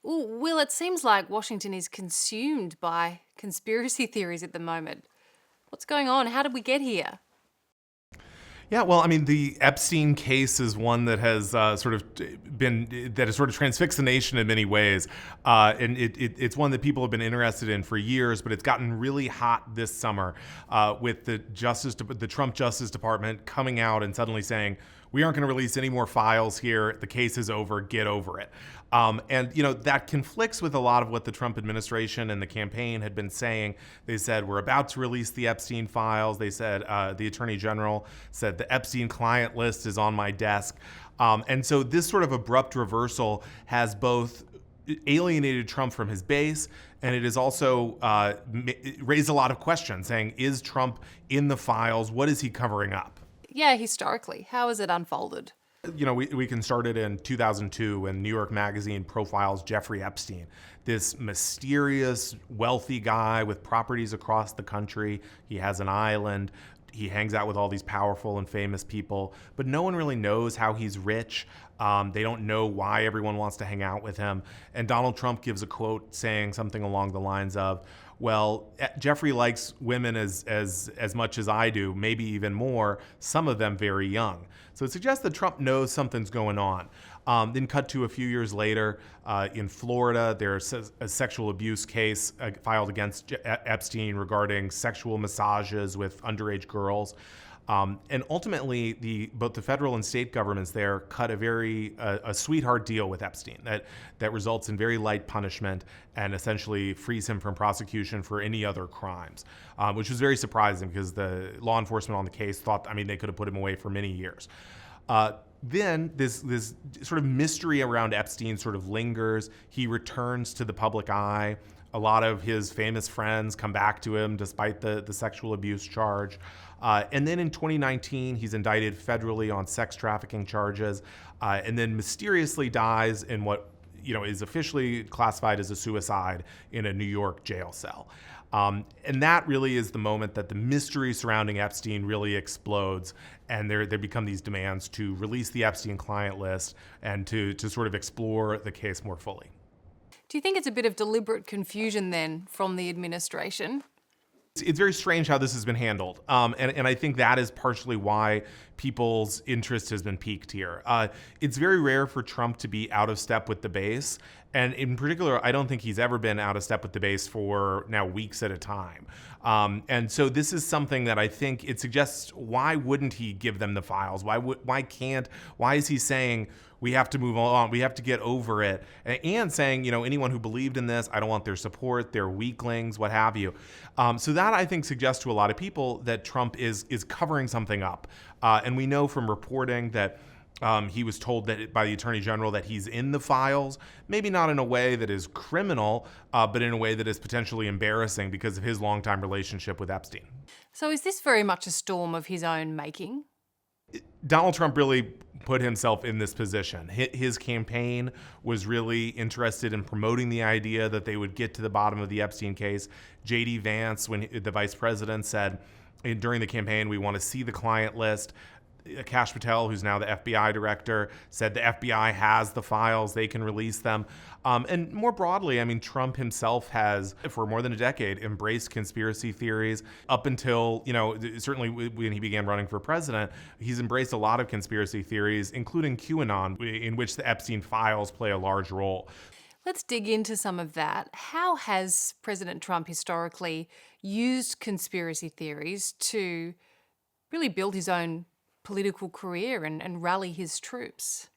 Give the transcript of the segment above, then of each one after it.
Ooh, Will, it seems like Washington is consumed by conspiracy theories at the moment. What's going on? How did we get here? Yeah, well, I mean, the Epstein case is one that has that has sort of transfixed the nation in many ways, and it's one that people have been interested in for years. But it's gotten really hot this summer with the Trump Justice Department coming out and suddenly saying, we aren't going to release any more files here. The case is over. Get over it. And that conflicts with a lot of what the Trump administration and the campaign had been saying. They said we're about to release the Epstein files. They said the Attorney General said the Epstein client list is on my desk. And so this sort of abrupt reversal has both alienated Trump from his base, and it has also raised a lot of questions, saying, is Trump in the files? What is he covering up? Yeah, historically, how has it unfolded? We can start it in 2002 when New York Magazine profiles Jeffrey Epstein, this mysterious, wealthy guy with properties across the country. He has an island. He hangs out with all these powerful and famous people, but no one really knows how he's rich. They don't know why everyone wants to hang out with him. And Donald Trump gives a quote saying something along the lines of, well, Jeffrey likes women as much as I do, maybe even more, some of them very young. So it suggests that Trump knows something's going on. Then cut to a few years later in Florida, there's a sexual abuse case filed against Epstein regarding sexual massages with underage girls. And ultimately, both the federal and state governments there cut a sweetheart deal with Epstein that results in very light punishment and essentially frees him from prosecution for any other crimes, which was very surprising because the law enforcement on the case thought, they could have put him away for many years. Then this sort of mystery around Epstein sort of lingers. He returns to the public eye. A lot of his famous friends come back to him despite the sexual abuse charge. And then in 2019, he's indicted federally on sex trafficking charges, and then mysteriously dies in what is officially classified as a suicide in a New York jail cell. And that really is the moment that the mystery surrounding Epstein really explodes, and there become these demands to release the Epstein client list and to sort of explore the case more fully. Do you think it's a bit of deliberate confusion then from the administration? It's very strange how this has been handled. And I think that is partially why people's interest has been piqued here. It's very rare for Trump to be out of step with the base. And in particular, I don't think he's ever been out of step with the base for now weeks at a time. And so this is something that I think it suggests, why wouldn't he give them the files? Why is he saying, we have to move on, we have to get over it, and saying, anyone who believed in this, I don't want their support, they're weaklings, what have you. So that, I think, suggests to a lot of people that Trump is covering something up. And we know from reporting that he was told that by the Attorney General that he's in the files, maybe not in a way that is criminal, but in a way that is potentially embarrassing because of his longtime relationship with Epstein. So is this very much a storm of his own making? Donald Trump really put himself in this position. His campaign was really interested in promoting the idea that they would get to the bottom of the Epstein case. J.D. Vance, when the vice president, said during the campaign, we want to see the client list. Kash Patel, who's now the FBI director, said the FBI has the files, they can release them. And more broadly, Trump himself has, for more than a decade, embraced conspiracy theories. Up until, certainly when he began running for president, he's embraced a lot of conspiracy theories, including QAnon, in which the Epstein files play a large role. Let's dig into some of that. How has President Trump historically used conspiracy theories to really build his own political career and rally his troops?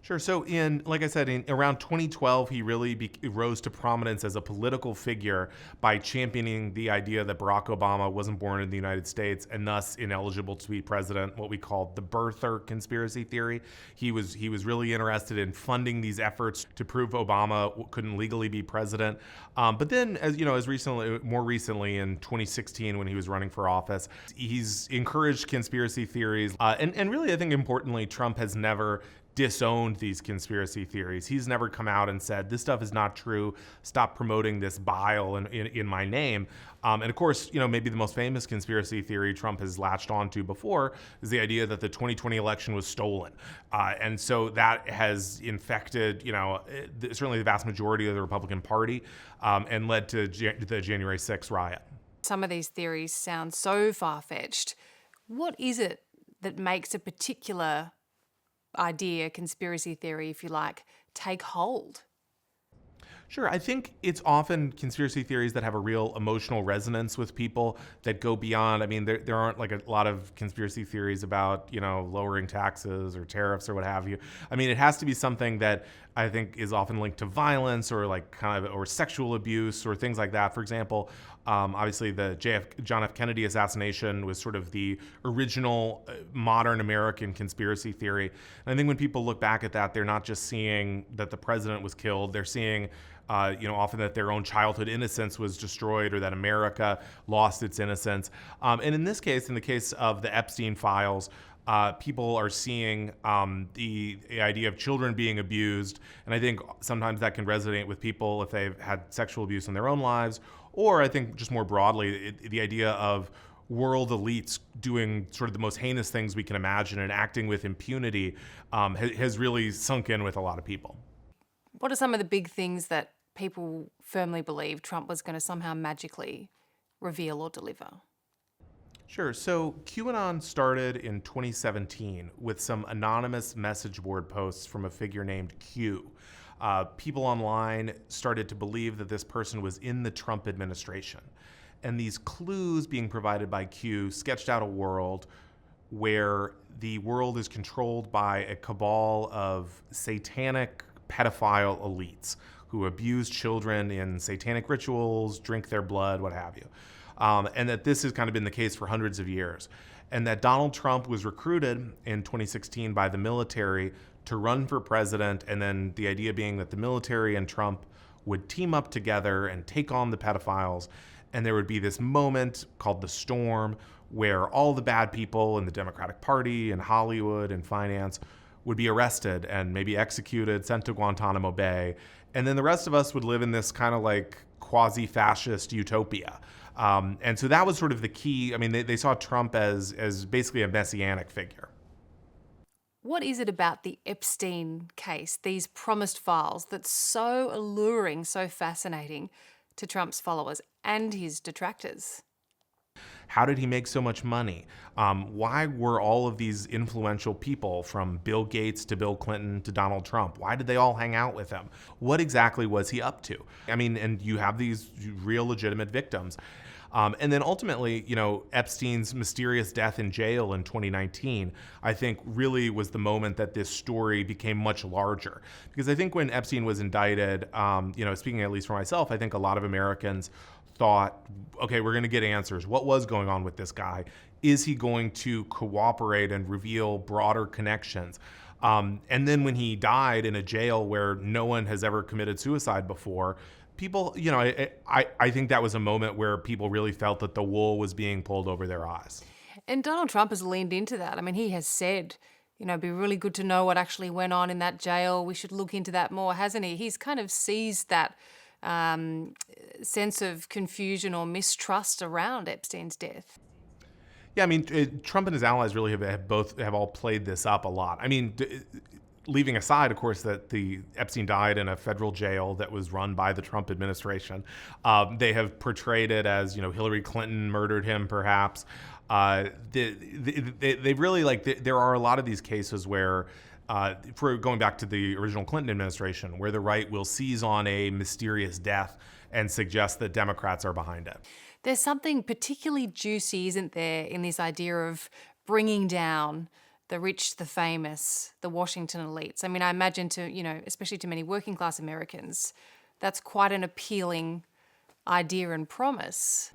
Sure. So like I said, in around 2012, he really rose to prominence as a political figure by championing the idea that Barack Obama wasn't born in the United States and thus ineligible to be president, what we called the birther conspiracy theory. He was really interested in funding these efforts to prove Obama couldn't legally be president. But then, more recently in 2016, when he was running for office, he's encouraged conspiracy theories. And really, I think importantly, Trump has never disowned these conspiracy theories. He's never come out and said, this stuff is not true. Stop promoting this bile in my name. And of course, maybe the most famous conspiracy theory Trump has latched onto before is the idea that the 2020 election was stolen. And so that has infected, certainly the vast majority of the Republican Party and led to the January 6th riot. Some of these theories sound so far-fetched. What is it that makes a particular idea, conspiracy theory, if you like, take hold? Sure. I think it's often conspiracy theories that have a real emotional resonance with people that go beyond. I mean, there aren't like a lot of conspiracy theories about, lowering taxes or tariffs or what have you. I mean, it has to be something that I think is often linked to violence or or sexual abuse or things like that. For example, obviously the John F. Kennedy assassination was sort of the original modern American conspiracy theory. And I think when people look back at that, they're not just seeing that the president was killed. They're seeing often that their own childhood innocence was destroyed or that America lost its innocence. And in this case, in the case of the Epstein files, people are seeing the idea of children being abused. And I think sometimes that can resonate with people if they've had sexual abuse in their own lives. Or I think just more broadly, the idea of world elites doing sort of the most heinous things we can imagine and acting with impunity has really sunk in with a lot of people. What are some of the big things that people firmly believe Trump was going to somehow magically reveal or deliver? Sure. So QAnon started in 2017 with some anonymous message board posts from a figure named Q. People online started to believe that this person was in the Trump administration. And these clues being provided by Q sketched out a world where the world is controlled by a cabal of satanic pedophile elites who abuse children in satanic rituals, drink their blood, what have you. And that this has kind of been the case for hundreds of years. And that Donald Trump was recruited in 2016 by the military to run for president, and then the idea being that the military and Trump would team up together and take on the pedophiles, and there would be this moment called the storm where all the bad people in the Democratic Party and Hollywood and finance would be arrested and maybe executed, sent to Guantanamo Bay, and then the rest of us would live in this kind of like quasi-fascist utopia. And so that was sort of the key. I mean, they saw Trump as basically a messianic figure. What is it about the Epstein case, these promised files, that's so alluring, so fascinating to Trump's followers and his detractors? How did he make so much money? Why were all of these influential people, from Bill Gates to Bill Clinton to Donald Trump, why did they all hang out with him? What exactly was he up to? I mean, and you have these real legitimate victims. And then ultimately, Epstein's mysterious death in jail in 2019, I think really was the moment that this story became much larger. Because I think when Epstein was indicted, speaking at least for myself, I think a lot of Americans thought, okay, we're going to get answers. What was going on with this guy? Is he going to cooperate and reveal broader connections? And then when he died in a jail where no one has ever committed suicide before, people, I think that was a moment where people really felt that the wool was being pulled over their eyes. And Donald Trump has leaned into that. I mean, he has said, it'd be really good to know what actually went on in that jail. We should look into that more, hasn't he? He's kind of seized that sense of confusion or mistrust around Epstein's death. Yeah, I mean, Trump and his allies really have all played this up a lot. I mean, leaving aside, of course, that the Epstein died in a federal jail that was run by the Trump administration. They have portrayed it as, Hillary Clinton murdered him, perhaps. They really there are a lot of these cases where, for going back to the original Clinton administration, where the right will seize on a mysterious death and suggest that Democrats are behind it. There's something particularly juicy, isn't there, in this idea of bringing down the rich, the famous, the Washington elites. I mean, I imagine especially to many working class Americans, that's quite an appealing idea and promise.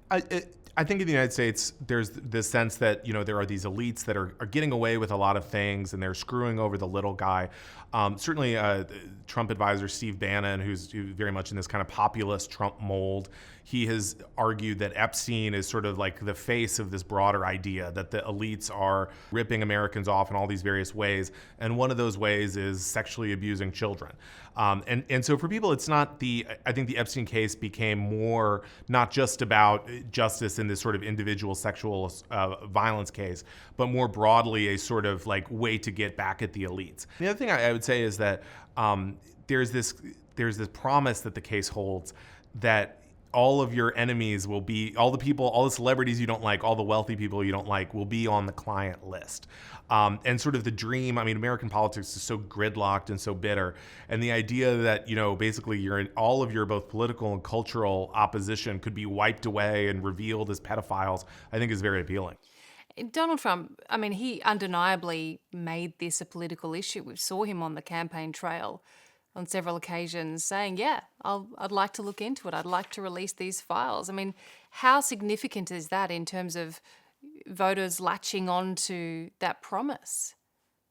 I think in the United States, there's this sense that, there are these elites that are getting away with a lot of things and they're screwing over the little guy. Certainly, Trump advisor Steve Bannon, who's very much in this kind of populist Trump mold, he has argued that Epstein is sort of like the face of this broader idea that the elites are ripping Americans off in all these various ways. And one of those ways is sexually abusing children. And so for people, it's not I think the Epstein case became more not just about justice in this sort of individual sexual violence case, but more broadly a sort of like way to get back at the elites. The other thing I would say is that there's this promise that the case holds that all of your enemies will be, all the celebrities you don't like, all the wealthy people you don't like will be on the client list. And sort of the dream, I mean, American politics is so gridlocked and so bitter. And the idea that, basically all of your both political and cultural opposition could be wiped away and revealed as pedophiles, I think is very appealing. Donald Trump, I mean, he undeniably made this a political issue. We saw him on the campaign trail on several occasions saying, I'd like to look into it. I'd like to release these files. I mean, how significant is that in terms of voters latching on to that promise?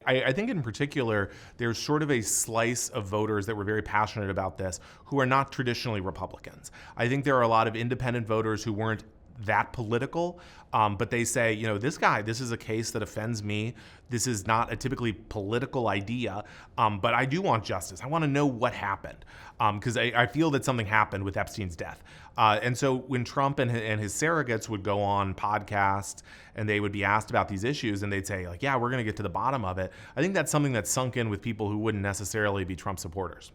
I think in particular, there's sort of a slice of voters that were very passionate about this who are not traditionally Republicans. I think there are a lot of independent voters who weren't that political, but they say, this is a case that offends me. This is not a typically political idea, but I do want justice. I want to know what happened, because I feel that something happened with Epstein's death. And so when Trump and his surrogates would go on podcasts and they would be asked about these issues and they'd say, like, yeah, we're going to get to the bottom of it, I think that's something that's sunk in with people who wouldn't necessarily be Trump supporters.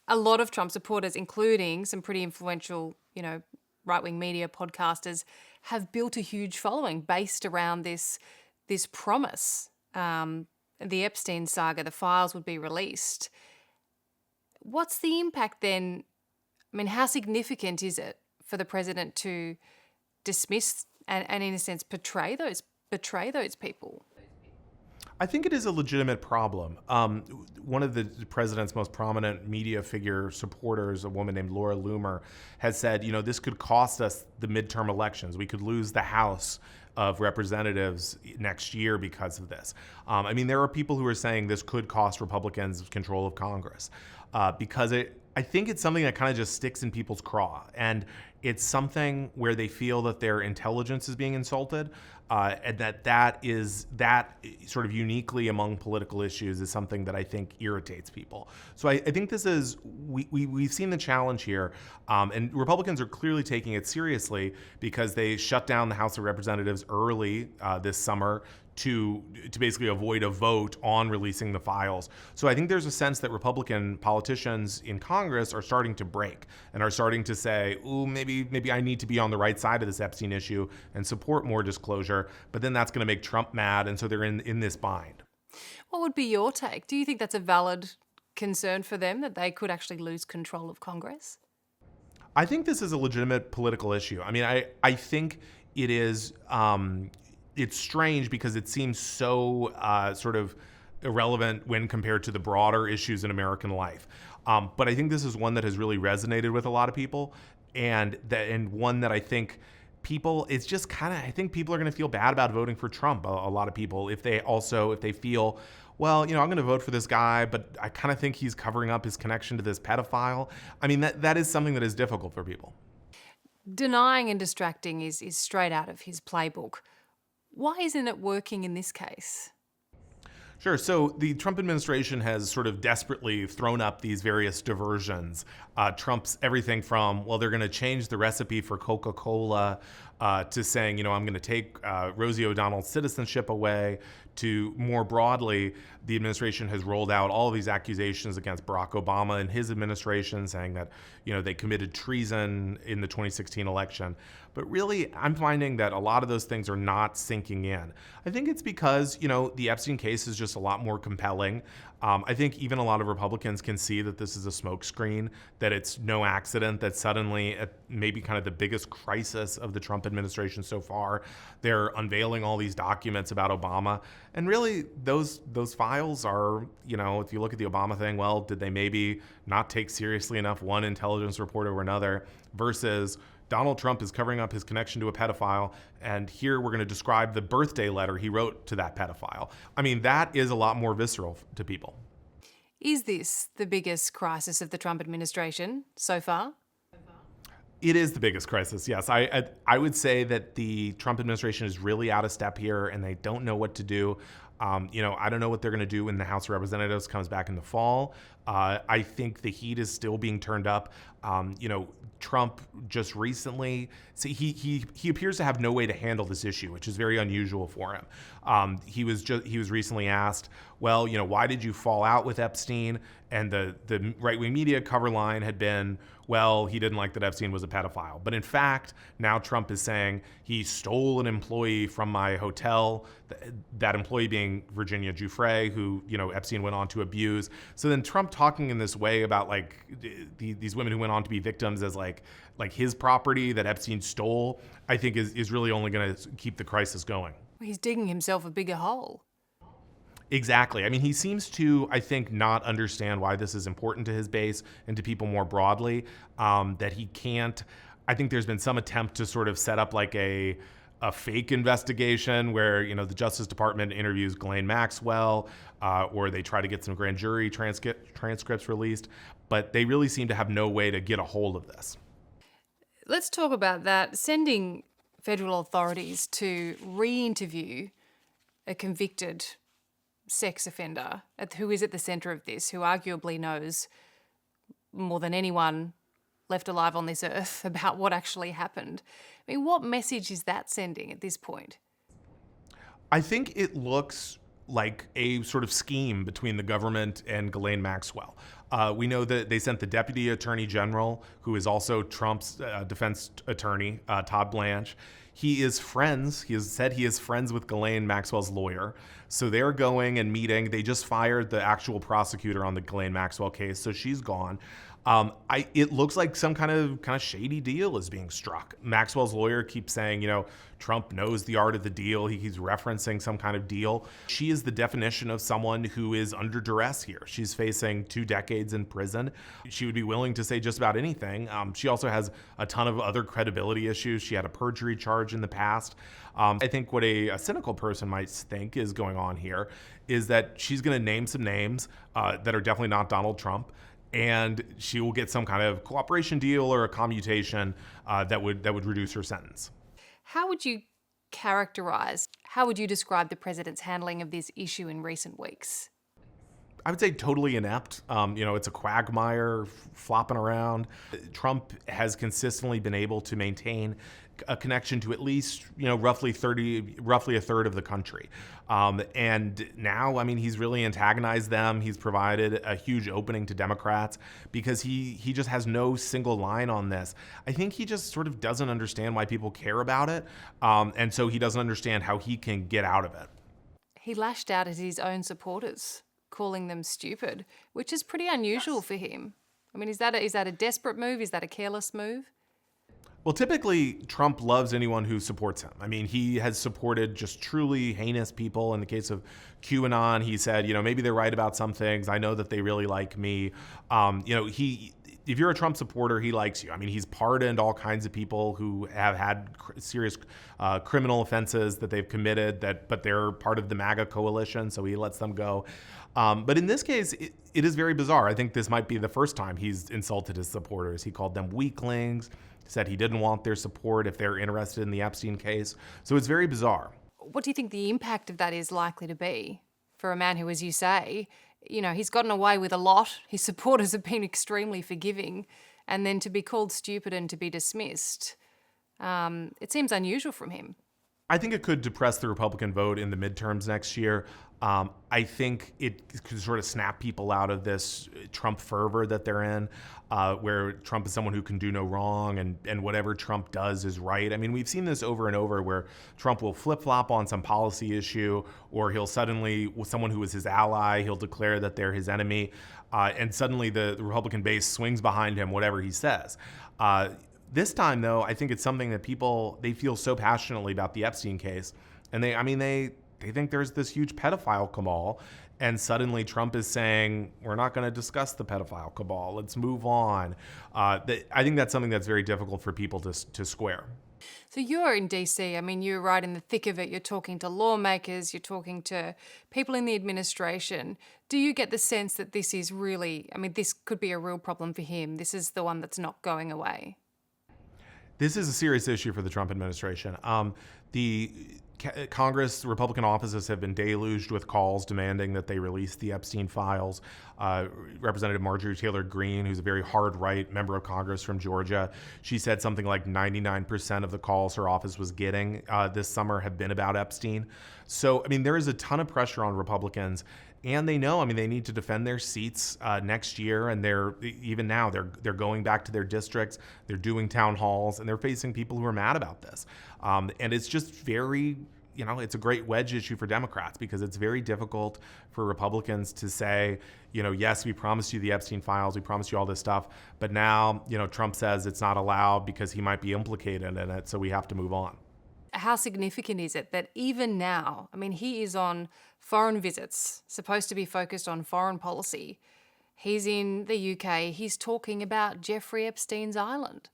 A lot of Trump supporters, including some pretty influential, right-wing media podcasters, have built a huge following based around this promise. The Epstein saga, the files would be released. What's the impact then? I mean, how significant is it for the president to dismiss and in a sense, betray those people? I think it is a legitimate problem. One of the president's most prominent media figure supporters, a woman named Laura Loomer, has said, this could cost us the midterm elections. We could lose the House of Representatives next year because of this. There are people who are saying this could cost Republicans control of Congress because I think it's something that kind of just sticks in people's craw. And it's something where they feel that their intelligence is being insulted, and that sort of uniquely among political issues is something that I think irritates people. So I think this is, we've seen the challenge here, and Republicans are clearly taking it seriously because they shut down the House of Representatives early this summer to basically avoid a vote on releasing the files. So I think there's a sense that Republican politicians in Congress are starting to break and are starting to say, ooh, maybe I need to be on the right side of this Epstein issue and support more disclosure, but then that's going to make Trump mad, and so they're in this bind. What would be your take? Do you think that's a valid concern for them, that they could actually lose control of Congress? I think this is a legitimate political issue. I think it is... it's strange because it seems so sort of irrelevant when compared to the broader issues in American life. But I think this is one that has really resonated with a lot of people, and one that I think it's just kind of, I think people are going to feel bad about voting for Trump. A lot of people, if they feel, well, I'm going to vote for this guy, but I kind of think he's covering up his connection to this pedophile. That is something that is difficult for people. Denying and distracting is straight out of his playbook. Why isn't it working in this case? Sure. So the Trump administration has sort of desperately thrown up these various diversions. Trump's everything from, well, they're going to change the recipe for Coca-Cola to saying, I'm going to take Rosie O'Donnell's citizenship away, to more broadly, the administration has rolled out all of these accusations against Barack Obama and his administration, saying that, they committed treason in the 2016 election. But really, I'm finding that a lot of those things are not sinking in. I think it's because, the Epstein case is just a lot more compelling. I think even a lot of Republicans can see that this is a smokescreen, that it's no accident that suddenly, at maybe kind of the biggest crisis of the Trump administration so far, they're unveiling all these documents about Obama. And really, those files are, if you look at the Obama thing, well, did they maybe not take seriously enough one intelligence report over another, versus Donald Trump is covering up his connection to a pedophile, and here we're going to describe the birthday letter he wrote to that pedophile. That is a lot more visceral to people. Is this the biggest crisis of the Trump administration so far? It is the biggest crisis, yes. I would say that the Trump administration is really out of step here, and they don't know what to do. I don't know what they're going to do when the House of Representatives comes back in the fall. I think the heat is still being turned up. Trump just recently, see, he appears to have no way to handle this issue, which is very unusual for him. He was recently asked, well, why did you fall out with Epstein? And the right-wing media cover line had been, well, he didn't like that Epstein was a pedophile. But in fact, now Trump is saying he stole an employee from my hotel, that employee being Virginia Giuffre, who, Epstein went on to abuse. So then Trump talking in this way about like these women who went on to be victims as like his property that Epstein stole, I think is really only going to keep the crisis going. He's digging himself a bigger hole. Exactly. I mean, he seems to, I think, not understand why this is important to his base and to people more broadly, that he can't. I think there's been some attempt to sort of set up like a fake investigation where, the Justice Department interviews Ghislaine Maxwell, or they try to get some grand jury transcripts released, but they really seem to have no way to get a hold of this. Let's talk about that. Sending federal authorities to re-interview a convicted sex offender who is at the centre of this, who arguably knows more than anyone left alive on this earth about what actually happened. I mean, what message is that sending at this point? I think it looks like a sort of scheme between the government and Ghislaine Maxwell. We know that they sent the Deputy Attorney General, who is also Trump's defense attorney, Todd Blanche. He has said he is friends with Ghislaine Maxwell's lawyer. So they're going and meeting. They just fired the actual prosecutor on the Ghislaine Maxwell case, so she's gone. It looks like some kind of shady deal is being struck. Maxwell's lawyer keeps saying, Trump knows the art of the deal. He's referencing some kind of deal. She is the definition of someone who is under duress here. She's facing 2 decades in prison. She would be willing to say just about anything. She also has a ton of other credibility issues. She had a perjury charge in the past. I think what a cynical person might think is going on here is that she's going to name some names that are definitely not Donald Trump, and she will get some kind of cooperation deal or a commutation that would reduce her sentence. How would you describe the president's handling of this issue in recent weeks? I would say totally inept. It's a quagmire flopping around. Trump has consistently been able to maintain a connection to at least, roughly a third of the country. And now, he's really antagonized them. He's provided a huge opening to Democrats because he just has no single line on this. I think he just sort of doesn't understand why people care about it. And so he doesn't understand how he can get out of it. He lashed out at his own supporters, calling them stupid, which is pretty unusual for him. Is that a desperate move? Is that a careless move? Well, typically, Trump loves anyone who supports him. He has supported just truly heinous people. In the case of QAnon, he said, maybe they're right about some things. I know that they really like me. If you're a Trump supporter, he likes you. He's pardoned all kinds of people who have had serious criminal offenses that they've committed, but they're part of the MAGA coalition, so he lets them go. But in this case, it is very bizarre. I think this might be the first time he's insulted his supporters. He called them weaklings, said he didn't want their support if they're interested in the Epstein case. So it's very bizarre. What do you think the impact of that is likely to be for a man who, as you say, he's gotten away with a lot. His supporters have been extremely forgiving. And then to be called stupid and to be dismissed, it seems unusual from him. I think it could depress the Republican vote in the midterms next year. I think it could sort of snap people out of this Trump fervor that they're in, where Trump is someone who can do no wrong and whatever Trump does is right. We've seen this over and over where Trump will flip-flop on some policy issue, or he'll suddenly, with someone who is his ally, he'll declare that they're his enemy, and suddenly the Republican base swings behind him, whatever he says. This time, though, I think it's something that they feel so passionately about the Epstein case, and they think there's this huge pedophile cabal, and suddenly Trump is saying, we're not going to discuss the pedophile cabal. Let's move on. I think that's something that's very difficult for people to square. So you're in DC. I mean, you're right in the thick of it. You're talking to lawmakers, you're talking to people in the administration. Do you get the sense that this is really, I mean, this could be a real problem for him? This is the one that's not going away? This is a serious issue for the Trump administration. The Congress, Republican offices have been deluged with calls demanding that they release the Epstein files. Representative Marjorie Taylor Greene, who's a very hard right member of Congress from Georgia, she said something like 99% of the calls her office was getting this summer have been about Epstein. So, I mean, there is a ton of pressure on Republicans. And they know, I mean, they need to defend their seats next year, and they're going back to their districts, they're doing town halls, and they're facing people who are mad about this. And it's just very, it's a great wedge issue for Democrats because it's very difficult for Republicans to say, yes, we promised you the Epstein files, we promised you all this stuff, but now, Trump says it's not allowed because he might be implicated in it, so we have to move on. How significant is it that even now, I mean, he is on foreign visits, supposed to be focused on foreign policy. He's in the UK, he's talking about Jeffrey Epstein's island.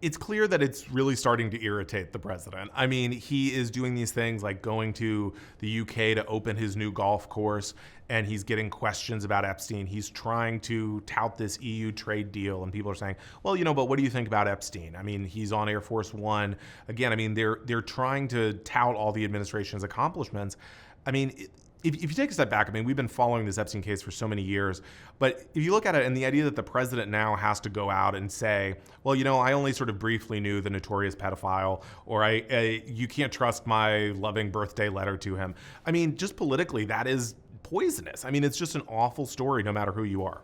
It's clear that it's really starting to irritate the president. I mean, he is doing these things like going to the UK to open his new golf course, and he's getting questions about Epstein. He's trying to tout this EU trade deal, and people are saying, well, but what do you think about Epstein? I mean, he's on Air Force One. Again, I mean, they're trying to tout all the administration's accomplishments. I mean, if you take a step back, I mean, we've been following this Epstein case for so many years, but if you look at it and the idea that the president now has to go out and say, well, I only sort of briefly knew the notorious pedophile, or you can't trust my loving birthday letter to him. I mean, just politically, that is poisonous. I mean, it's just an awful story no matter who you are.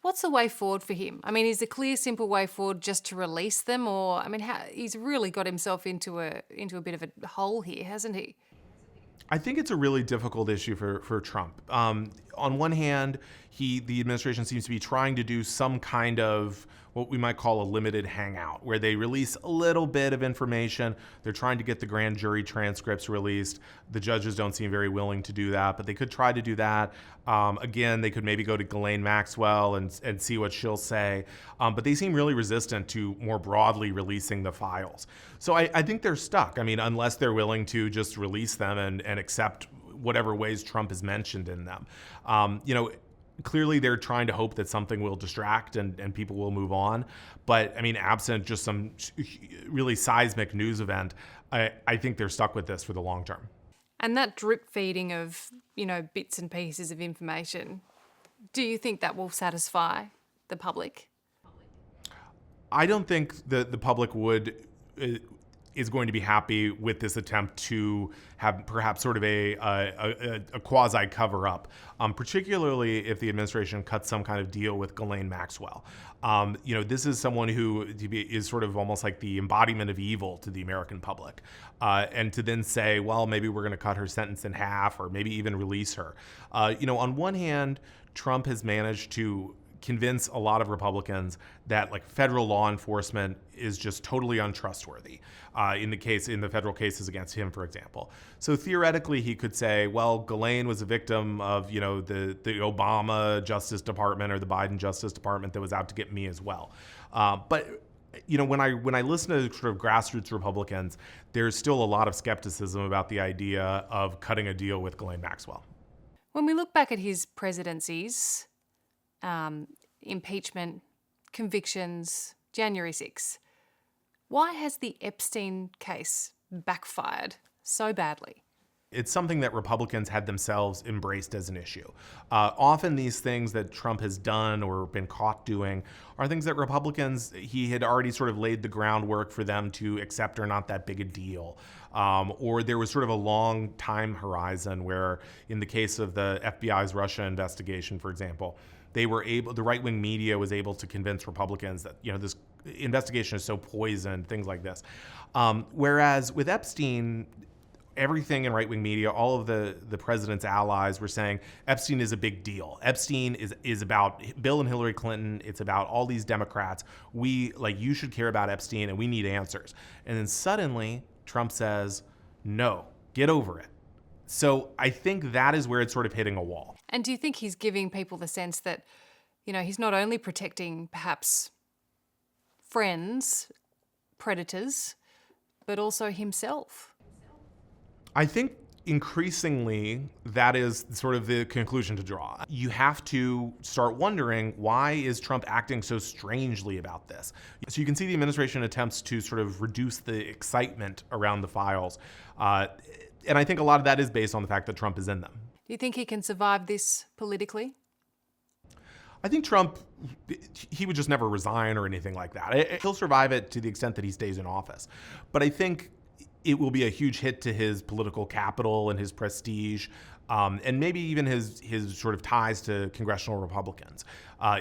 What's the way forward for him? I mean, is the clear, simple way forward just to release them? Or, I mean, he's really got himself into a bit of a hole here, hasn't he? I think it's a really difficult issue for Trump. On one hand, the administration seems to be trying to do some kind of what we might call a limited hangout, where they release a little bit of information. They're trying to get the grand jury transcripts released. The judges don't seem very willing to do that, but they could try to do that. Again, they could maybe go to Ghislaine Maxwell and see what she'll say. But they seem really resistant to more broadly releasing the files. So I think they're stuck. I mean, unless they're willing to just release them and accept whatever ways Trump has mentioned in them. Clearly they're trying to hope that something will distract and people will move on. But I mean, absent just some really seismic news event, I think they're stuck with this for the long term. And that drip feeding of, bits and pieces of information, do you think that will satisfy the public? I don't think the public is going to be happy with this attempt to have perhaps sort of a quasi cover up, particularly if the administration cuts some kind of deal with Ghislaine Maxwell. This is someone who is sort of almost like the embodiment of evil to the American public. And to then say, well, maybe we're going to cut her sentence in half or maybe even release her. On one hand, Trump has managed to convince a lot of Republicans that like federal law enforcement is just totally untrustworthy in the federal cases against him, for example. So theoretically, he could say, well, Ghislaine was a victim of the Obama Justice Department or the Biden Justice Department that was out to get me as well. But when I listen to sort of grassroots Republicans, there's still a lot of skepticism about the idea of cutting a deal with Ghislaine Maxwell. When we look back at his presidencies, impeachment, convictions, January 6th, why has the Epstein case backfired so badly? It's something that Republicans had themselves embraced as an issue. Often these things that Trump has done or been caught doing are things that Republicans, he had already sort of laid the groundwork for them to accept are not that big a deal. Or there was sort of a long time horizon where in the case of the FBI's Russia investigation, for example, the right-wing media was able to convince Republicans that, this investigation is so poisoned, things like this. Whereas with Epstein, everything in right-wing media, all of the president's allies were saying Epstein is a big deal. Epstein is about Bill and Hillary Clinton. It's about all these Democrats. You should care about Epstein and we need answers. And then suddenly Trump says, no, get over it. So I think that is where it's sort of hitting a wall. And do you think he's giving people the sense that, he's not only protecting perhaps friends predators, but also himself? I think increasingly that is sort of the conclusion to draw. You have to start wondering, why is Trump acting so strangely about this? So you can see the administration attempts to sort of reduce the excitement around the files. And I think a lot of that is based on the fact that Trump is in them. Do you think he can survive this politically? I think Trump, he would just never resign or anything like that. He'll survive it to the extent that he stays in office. But I think it will be a huge hit to his political capital and his prestige, and maybe even his sort of ties to congressional Republicans.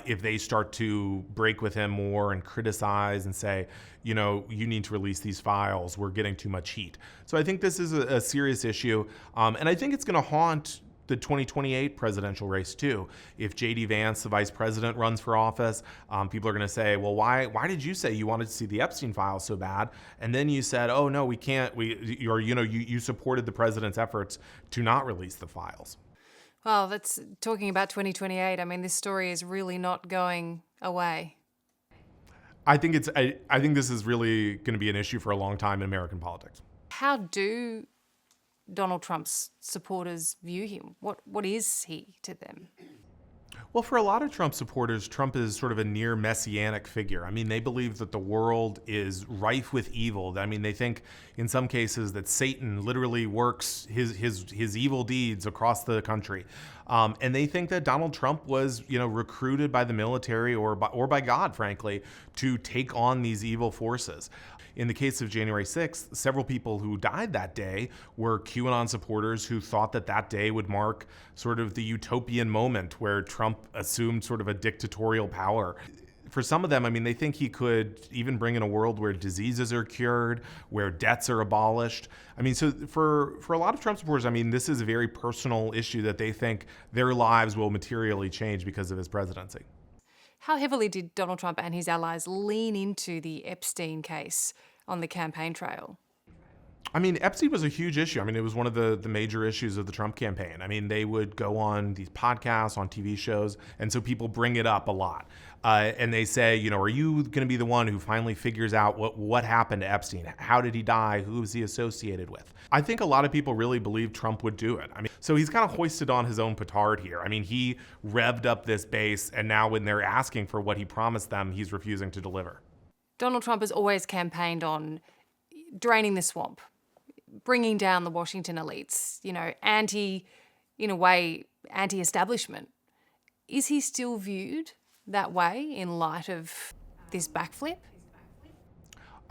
If they start to break with him more and criticize and say, you need to release these files, we're getting too much heat. So I think this is a serious issue, and I think it's going to haunt the 2028 presidential race too. If J.D. Vance, the vice president, runs for office, people are going to say, well, why did you say you wanted to see the Epstein files so bad? And then you said, oh no, we can't, you supported the president's efforts to not release the files. Well, that's talking about 2028. I mean, this story is really not going away. I think this is really going to be an issue for a long time in American politics. How do Donald Trump's supporters view him? What is he to them? Well, for a lot of Trump supporters, Trump is sort of a near messianic figure. I mean, they believe that the world is rife with evil. I mean, they think in some cases that Satan literally works his evil deeds across the country. And they think that Donald Trump was, recruited by the military or by God, frankly, to take on these evil forces. In the case of January 6th, several people who died that day were QAnon supporters who thought that day would mark sort of the utopian moment where Trump assumed sort of a dictatorial power. For some of them, I mean, they think he could even bring in a world where diseases are cured, where debts are abolished. I mean, so for a lot of Trump supporters, I mean, this is a very personal issue that they think their lives will materially change because of his presidency. How heavily did Donald Trump and his allies lean into the Epstein case on the campaign trail? I mean, Epstein was a huge issue. I mean, it was one of the major issues of the Trump campaign. I mean, they would go on these podcasts, on TV shows, and so people bring it up a lot. And they say, are you going to be the one who finally figures out what happened to Epstein? How did he die? Who was he associated with? I think a lot of people really believe Trump would do it. I mean, so he's kind of hoisted on his own petard here. I mean, he revved up this base, and now when they're asking for what he promised them, he's refusing to deliver. Donald Trump has always campaigned on draining the swamp, bringing down the Washington elites, anti-establishment. Is he still viewed that way in light of this backflip?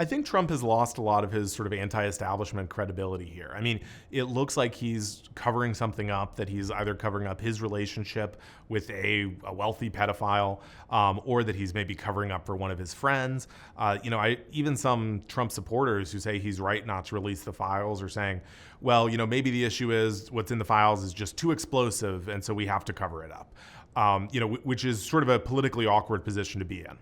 I think Trump has lost a lot of his sort of anti-establishment credibility here. I mean, it looks like he's covering something up, that he's either covering up his relationship with a wealthy pedophile, or that he's maybe covering up for one of his friends. Even some Trump supporters who say he's right not to release the files are saying, well, maybe the issue is what's in the files is just too explosive, and so we have to cover it up. Which is sort of a politically awkward position to be in.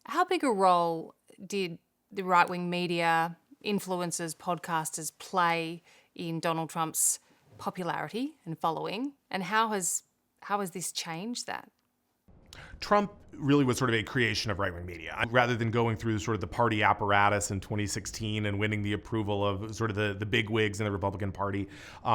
How big a role did the right-wing media, influencers, podcasters play in Donald Trump's popularity and following? And how has this changed that? Trump really was sort of a creation of right-wing media. Rather than going through sort of the party apparatus in 2016 and winning the approval of sort of the big wigs in the Republican Party,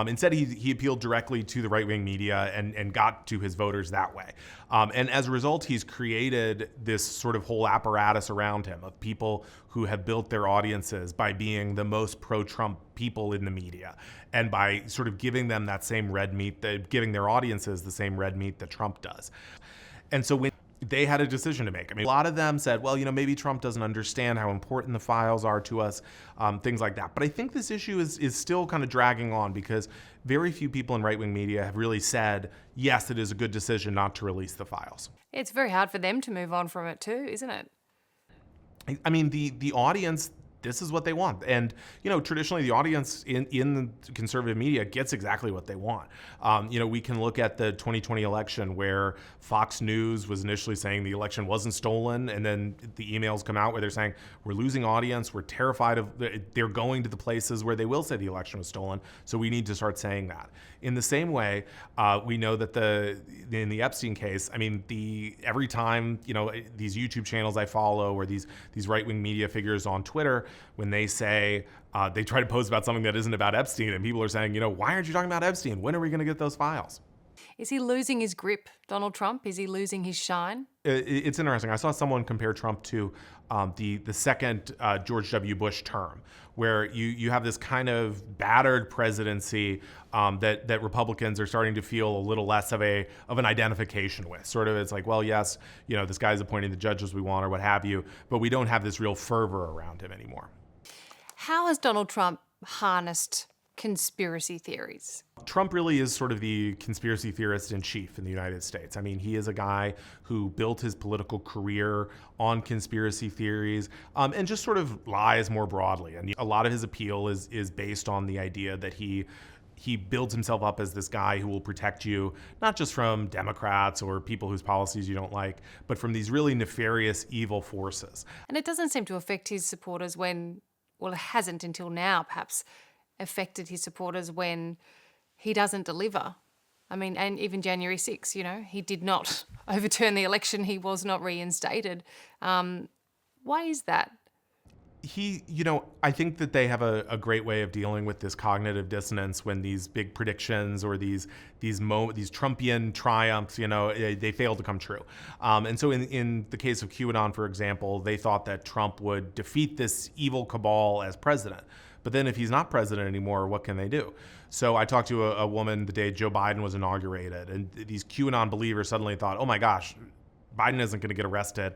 instead he appealed directly to the right-wing media and got to his voters that way. And as a result, he's created this sort of whole apparatus around him of people who have built their audiences by being the most pro-Trump people in the media and by sort of giving them that same red meat, giving their audiences the same red meat that Trump does. And so when they had a decision to make, I mean, a lot of them said, well, maybe Trump doesn't understand how important the files are to us, things like that. But I think this issue is still kind of dragging on because very few people in right-wing media have really said, yes, it is a good decision not to release the files. It's very hard for them to move on from it too, isn't it? I mean, the audience, this is what they want. And, traditionally the audience in the conservative media gets exactly what they want. We can look at the 2020 election where Fox News was initially saying the election wasn't stolen. And then the emails come out where they're saying, we're losing audience. We're terrified they're going to the places where they will say the election was stolen. So we need to start saying that. In the same way, we know that in the Epstein case, every time, these YouTube channels I follow or these right-wing media figures on Twitter, when they say, they try to post about something that isn't about Epstein, and people are saying, why aren't you talking about Epstein? When are we going to get those files? Is he losing his grip, Donald Trump? Is he losing his shine? It's interesting. I saw someone compare Trump to the second George W. Bush term, where you have this kind of battered presidency that Republicans are starting to feel a little less of an identification with. Sort of, it's like, well, yes, this guy's appointing the judges we want or what have you, but we don't have this real fervor around him anymore. How has Donald Trump harnessed conspiracy theories? Trump really is sort of the conspiracy theorist in chief in the United States. He is a guy who built his political career on conspiracy theories and just sort of lies more broadly. And a lot of his appeal is based on the idea that he builds himself up as this guy who will protect you, not just from Democrats or people whose policies you don't like, but from these really nefarious, evil forces. And it doesn't seem to affect his supporters it hasn't until now, perhaps, affected his supporters when he doesn't deliver. And even January 6, he did not overturn the election. He was not reinstated. Why is that? I think that they have a great way of dealing with this cognitive dissonance when these big predictions or these Trumpian triumphs, they fail to come true. And so in the case of QAnon, for example, they thought that Trump would defeat this evil cabal as president. But then if he's not president anymore, what can they do? So I talked to a woman the day Joe Biden was inaugurated, and these QAnon believers suddenly thought, oh my gosh, Biden isn't going to get arrested.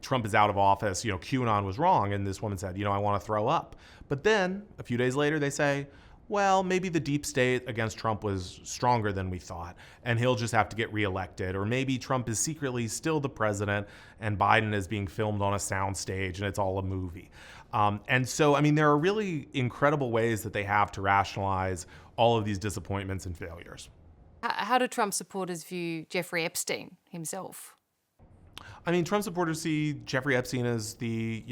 Trump is out of office. QAnon was wrong. And this woman said, I want to throw up. But then a few days later, they say, well, maybe the deep state against Trump was stronger than we thought, and he'll just have to get reelected. Or maybe Trump is secretly still the president and Biden is being filmed on a soundstage and it's all a movie. And so, there are really incredible ways that they have to rationalize all of these disappointments and failures. How do Trump supporters view Jeffrey Epstein himself? Trump supporters see Jeffrey Epstein as the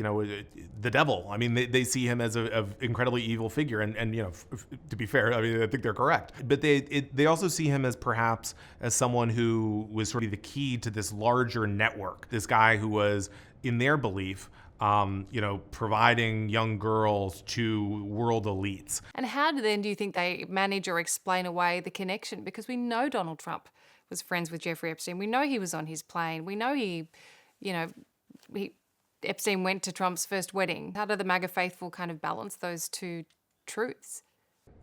devil. They see him as a incredibly evil figure, and to be fair, I think they're correct. But they also see him as perhaps as someone who was sort of the key to this larger network. This guy who was, in their belief, providing young girls to world elites. And how do you think they manage or explain away the connection? Because we know Donald Trump was friends with Jeffrey Epstein. We know he was on his plane. We know Epstein went to Trump's first wedding. How do the MAGA faithful kind of balance those two truths?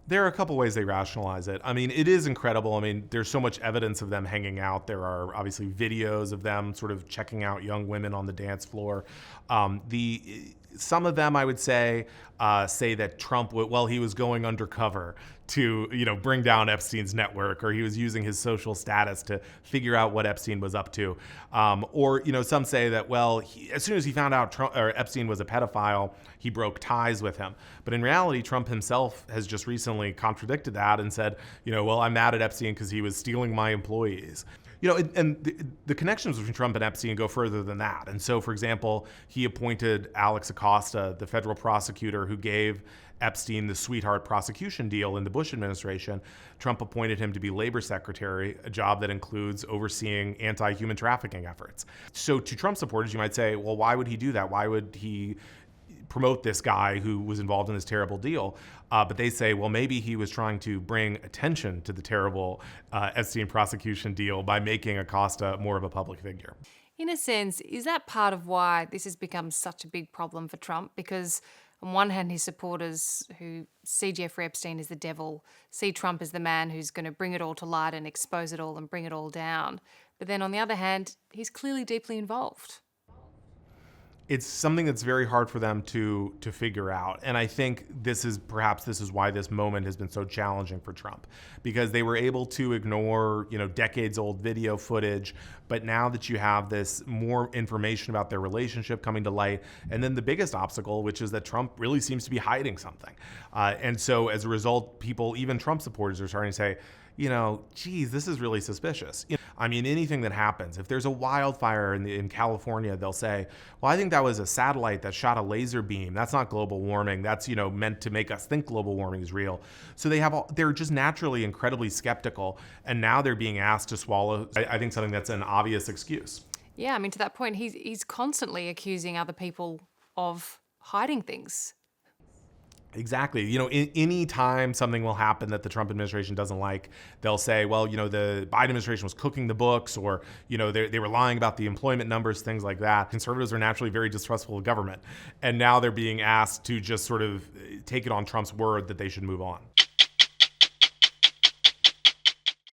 There are a couple ways they rationalize it. It is incredible. There's so much evidence of them hanging out. There are obviously videos of them sort of checking out young women on the dance floor. Some of them, I would say that Trump, he was going undercover to, bring down Epstein's network, or he was using his social status to figure out what Epstein was up to. Or some say that, as soon as he found out Epstein was a pedophile, he broke ties with him. But in reality, Trump himself has just recently contradicted that and said, I'm mad at Epstein because he was stealing my employees. And the connections between Trump and Epstein go further than that. And so, for example, he appointed Alex Acosta, the federal prosecutor who gave Epstein the sweetheart prosecution deal in the Bush administration. Trump appointed him to be labor secretary, a job that includes overseeing anti-human trafficking efforts. So to Trump supporters, you might say, well, why would he do that? Why would he promote this guy who was involved in this terrible deal? But they say, well, maybe he was trying to bring attention to the terrible Epstein prosecution deal by making Acosta more of a public figure. In a sense, is that part of why this has become such a big problem for Trump? Because on one hand, his supporters who see Jeffrey Epstein as the devil, see Trump as the man who's going to bring it all to light and expose it all and bring it all down. But then on the other hand, he's clearly deeply involved. It's something that's very hard for them to figure out. And I think this is why this moment has been so challenging for Trump, because they were able to ignore, decades old video footage. But now that you have this more information about their relationship coming to light, and then the biggest obstacle, which is that Trump really seems to be hiding something. And so as a result, people, even Trump supporters, are starting to say, geez, this is really suspicious. I mean, anything that happens, if there's a wildfire in California, they'll say, well, I think that was a satellite that shot a laser beam. That's not global warming. That's, meant to make us think global warming is real. So they're just naturally incredibly skeptical. And now they're being asked to swallow, I think, something that's an obvious excuse. Yeah, I mean, to that point, he's constantly accusing other people of hiding things. Exactly. Any time something will happen that the Trump administration doesn't like, they'll say, well, the Biden administration was cooking the books, or, they were lying about the employment numbers, things like that. Conservatives are naturally very distrustful of government. And now they're being asked to just sort of take it on Trump's word that they should move on.